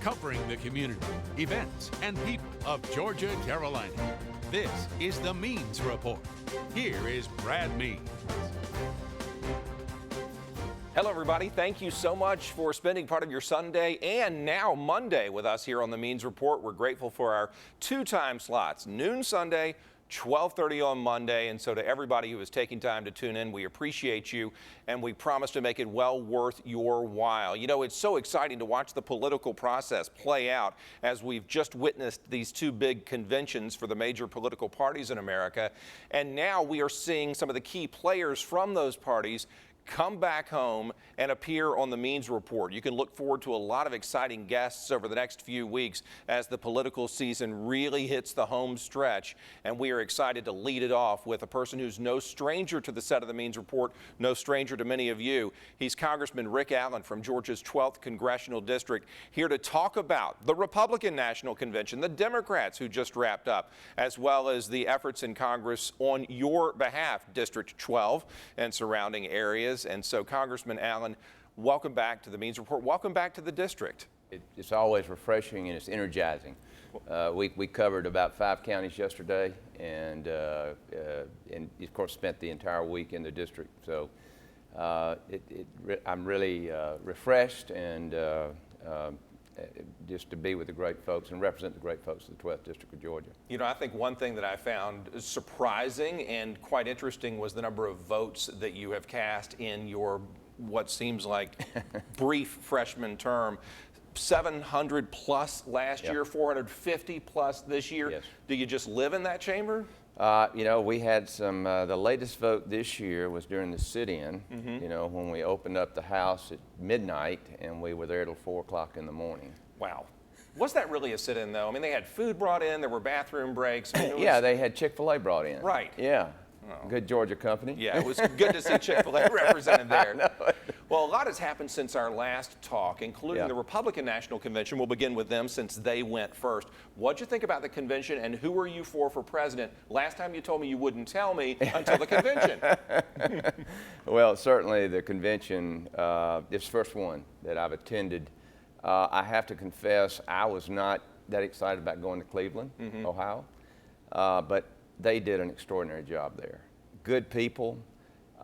Covering the community, events, and people of Georgia, Carolina. This is the Means Report. Here is Brad Means. Hello, everybody. Thank you so much for spending part of your Sunday and now Monday with us here on the Means Report. We're grateful for our two-time slots, noon Sunday, 12:30 on Monday. And so to everybody who is taking time to tune in, we appreciate you, and we promise to make it well worth your while. You know, it's so exciting to watch the political process play out as we've just witnessed these two big conventions for the major political parties in America. And now we are seeing some of the key players from those parties come back home and appear on the Means Report. You can look forward to a lot of exciting guests over the next few weeks as the political season really hits the home stretch. And we are excited to lead it off with a person who's no stranger to the set of the Means Report, no stranger to many of you. He's Congressman Rick Allen from Georgia's 12th Congressional District, here to talk about the Republican National Convention, the Democrats who just wrapped up, as well as the efforts in Congress on your behalf, District 12 and surrounding areas. And so, Congressman Allen, welcome back to the Means Report. Welcome back to the district. It's always refreshing and it's energizing. We covered about 5 counties yesterday, and of course spent the entire week in the district. So I'm really refreshed and just to be with the great folks and represent the great folks of the 12th District of Georgia. You know, I think one thing that I found surprising and quite interesting was the number of votes that you have cast in your what seems like brief freshman term. 700 plus last year, 450 plus this year. Yes. Do you just live in that chamber? You know, we had some, the latest vote this year was during the sit-in, you know, when we opened up the House at midnight and we were there till 4 o'clock in the morning. Wow. Was that really a sit-in, though? I mean, they had food brought in, there were bathroom breaks. I mean, Yeah, they had Chick-fil-A brought in. Right. Yeah. Oh. Good Georgia company. Yeah, it was good to see Chick-fil-A represented there. Well, a lot has happened since our last talk, including the Republican National Convention. We'll begin with them since they went first. What'd you think about the convention, and who are you for president? Last time you told me you wouldn't tell me until the convention. Well, certainly the convention, this first one that I've attended, I have to confess I was not that excited about going to Cleveland, Ohio, but they did an extraordinary job there. Good people,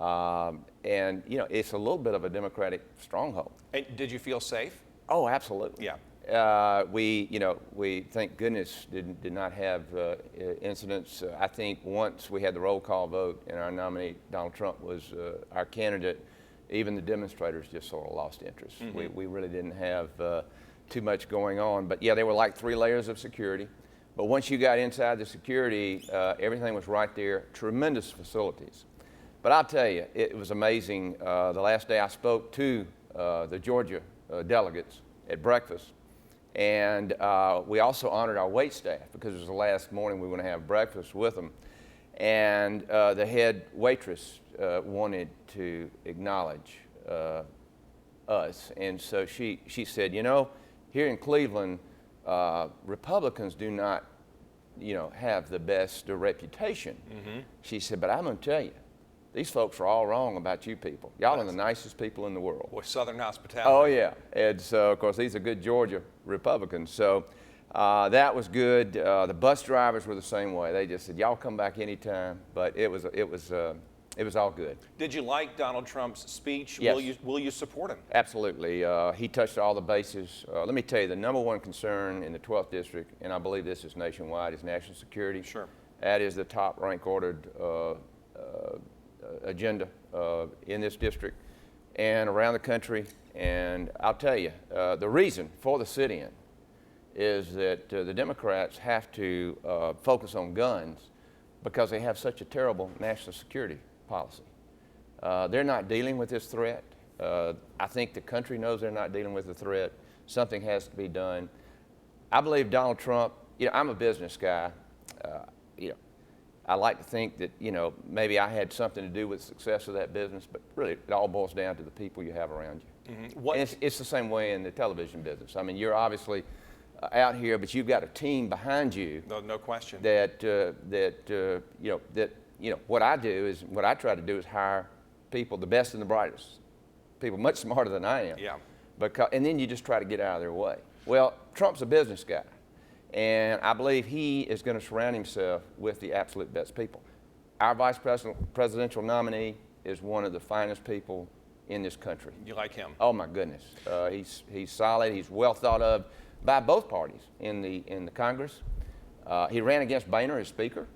and you know, it's a little bit of a Democratic stronghold. And did you feel safe? Oh, absolutely. Yeah. We thank goodness did not have incidents. I think once we had the roll call vote and our nominee Donald Trump was our candidate, even the demonstrators just sort of lost interest. We really didn't have too much going on. But yeah, there were like 3 layers of security. But once you got inside the security, everything was right there. Tremendous facilities. But I'll tell you, it was amazing. The last day I spoke to the Georgia delegates at breakfast, and we also honored our wait staff because it was the last morning we were going to have breakfast with them. And the head waitress wanted to acknowledge us, and so she said, you know, here in Cleveland, Republicans do not, you know, have the best reputation. She said, but I'm going to tell you, these folks are all wrong about you people. Y'all are the nicest people in the world. Boy, Southern hospitality. Oh, yeah. And so, of course, these are good Georgia Republicans. So that was good. The bus drivers were the same way. They just said, y'all come back anytime. But it was all good. Did you like Donald Trump's speech? Yes. Will you support him? Absolutely. He touched all the bases. Let me tell you, the number one concern in the 12th District, and I believe this is nationwide, is national security. Sure. That is the top rank ordered agenda in this district and around the country. And I'll tell you, the reason for the sit-in is that the Democrats have to focus on guns because they have such a terrible national security policy. They're not dealing with this threat. I think the country knows they're not dealing with the threat. Something has to be done. I believe Donald Trump, you know, I'm a business guy. You know, I like to think that, you know, maybe I had something to do with the success of that business, but really it all boils down to the people you have around you. Mm-hmm. And it's the same way in the television business. I mean, you're obviously out here, but you've got a team behind you. No question. That what I try to do is hire people, the best and the brightest, people much smarter than I am. Yeah. and then you just try to get out of their way. Well, Trump's a business guy, and I believe he is going to surround himself with the absolute best people. Our presidential nominee is one of the finest people in this country. You like him? Oh my goodness, he's solid. He's well thought of by both parties in the Congress. He ran against Boehner as Speaker.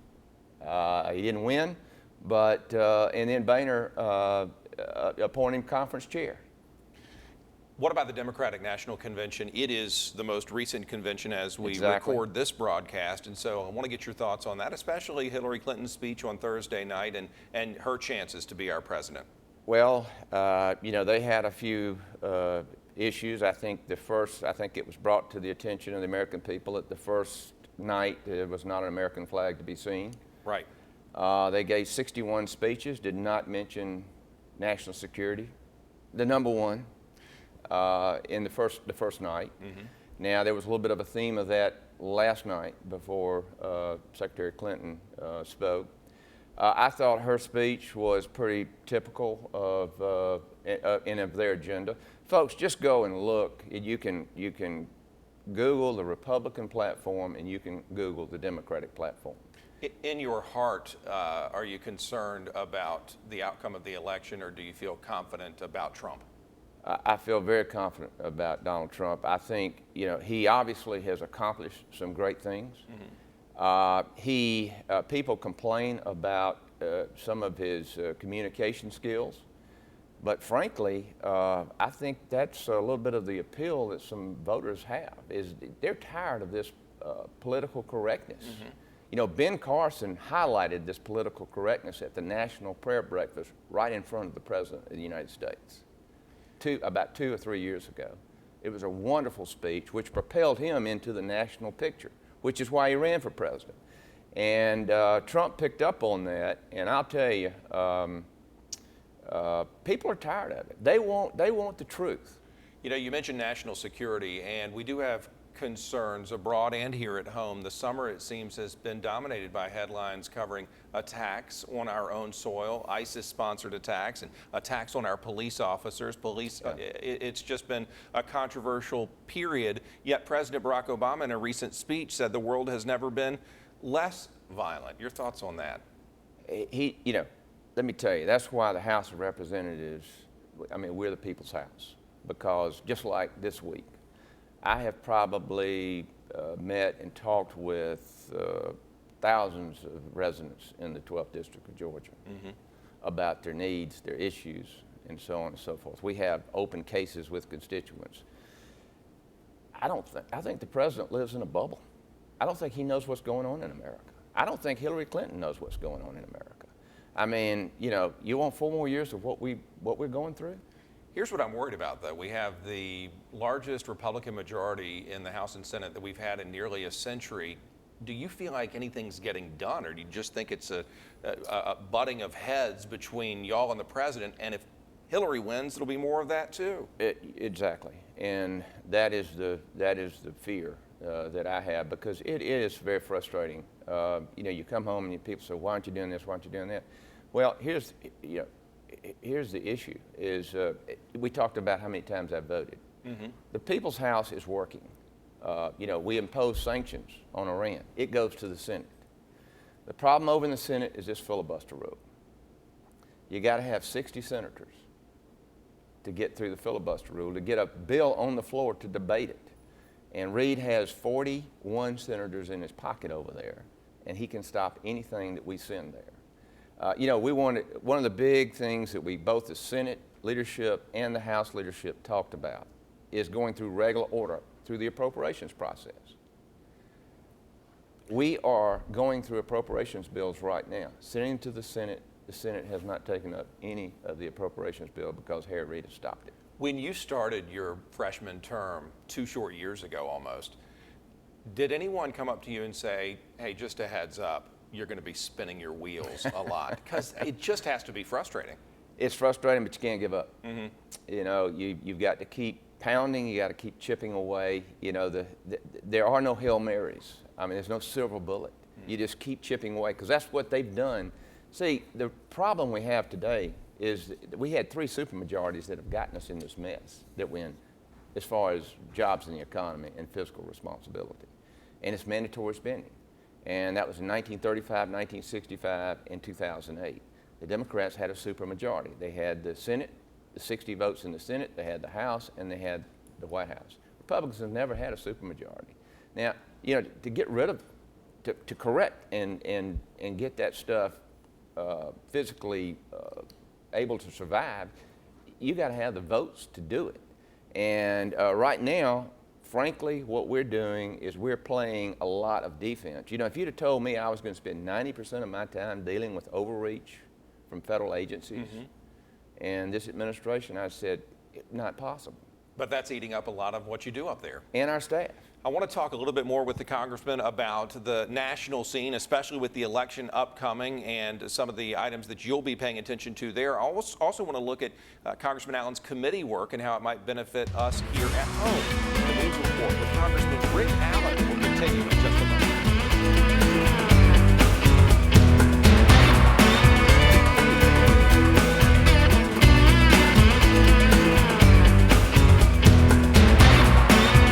He didn't win, but and then Boehner appointed him conference chair. What about the Democratic National Convention? It is the most recent convention as we Exactly. record this broadcast, and so I want to get your thoughts on that, especially Hillary Clinton's speech on Thursday night and her chances to be our president. Well, they had a few issues. I think it was brought to the attention of the American people that the first night there was not an American flag to be seen. Right. They gave 61 speeches, did not mention national security, the number one, in the first night. Mm-hmm. Now, there was a little bit of a theme of that last night before Secretary Clinton spoke. I thought her speech was pretty typical of their agenda. Folks, just go and look. You can Google the Republican platform and you can Google the Democratic platform. In your heart, are you concerned about the outcome of the election, or do you feel confident about Trump? I feel very confident about Donald Trump. I think he obviously has accomplished some great things. Mm-hmm. People complain about some of his communication skills, but frankly, I think that's a little bit of the appeal that some voters have. Is they're tired of this political correctness. Mm-hmm. Ben Carson highlighted this political correctness at the National Prayer Breakfast right in front of the President of the United States. About 2 or 3 years ago. It was a wonderful speech which propelled him into the national picture, which is why he ran for president. And Trump picked up on that, and I'll tell you, people are tired of it. They want the truth. You mentioned national security, and we do have concerns abroad and here at home. The summer, it seems, has been dominated by headlines covering attacks on our own soil, ISIS-sponsored attacks, and attacks on our police officers. It's just been a controversial period, yet President Barack Obama in a recent speech said the world has never been less violent. Your thoughts on that? Let me tell you, that's why the House of Representatives, we're the people's house, because just like this week, I have probably met and talked with thousands of residents in the 12th District of Georgia mm-hmm. about their needs, their issues, and so on and so forth. We have open cases with constituents. I think the president lives in a bubble. I don't think he knows what's going on in America. I don't think Hillary Clinton knows what's going on in America. You want 4 more years of what we're going through? Here's what I'm worried about, though. We have the largest Republican majority in the House and Senate that we've had in nearly a century. Do you feel like anything's getting done, or do you just think it's a butting of heads between y'all and the president? And if Hillary wins, it'll be more of that too. Exactly, and that is the fear that I have, because it is very frustrating. You come home and people say, "Why aren't you doing this? Why aren't you doing that?" Well, here's the issue, is we talked about how many times I voted. Mm-hmm. The People's House is working. We impose sanctions on Iran. It goes to the Senate. The problem over in the Senate is this filibuster rule. You got to have 60 senators to get through the filibuster rule, to get a bill on the floor to debate it. And Reid has 41 senators in his pocket over there, and he can stop anything that we send there. One of the big things that both the Senate leadership and the House leadership talked about is going through regular order through the appropriations process. We are going through appropriations bills right now, sending to the Senate. The Senate has not taken up any of the appropriations bill because Harry Reid has stopped it. When you started your freshman term 2 short years ago almost, did anyone come up to you and say, "Hey, just a heads up, you're going to be spinning your wheels a lot"? Because it just has to be frustrating. It's frustrating, but you can't give up. Mm-hmm. You've got to keep pounding. You got to keep chipping away. There are no Hail Marys. There's no silver bullet. Mm-hmm. You just keep chipping away, because that's what they've done. See, the problem we have today is that we had 3 supermajorities that have gotten us in this mess that we're in. as far as jobs in the economy and fiscal responsibility. And it's mandatory spending. And that was in 1935, 1965, and 2008. The Democrats had a supermajority. They had the Senate, the 60 votes in the Senate, they had the House, and they had the White House. Republicans have never had a supermajority. Now, you know, to get rid of, to correct and get that stuff physically able to survive, you got to have the votes to do it. And right now, frankly, what we're doing is we're playing a lot of defense. You know, if you'd have told me I was going to spend 90% of my time dealing with overreach from federal agencies and this administration, I said, not possible. But that's eating up a lot of what you do up there. And our staff. I want to talk a little bit more with the Congressman about the national scene, especially with the election upcoming and some of the items that you'll be paying attention to there. I also want to look at Congressman Allen's committee work and how it might benefit us here at home.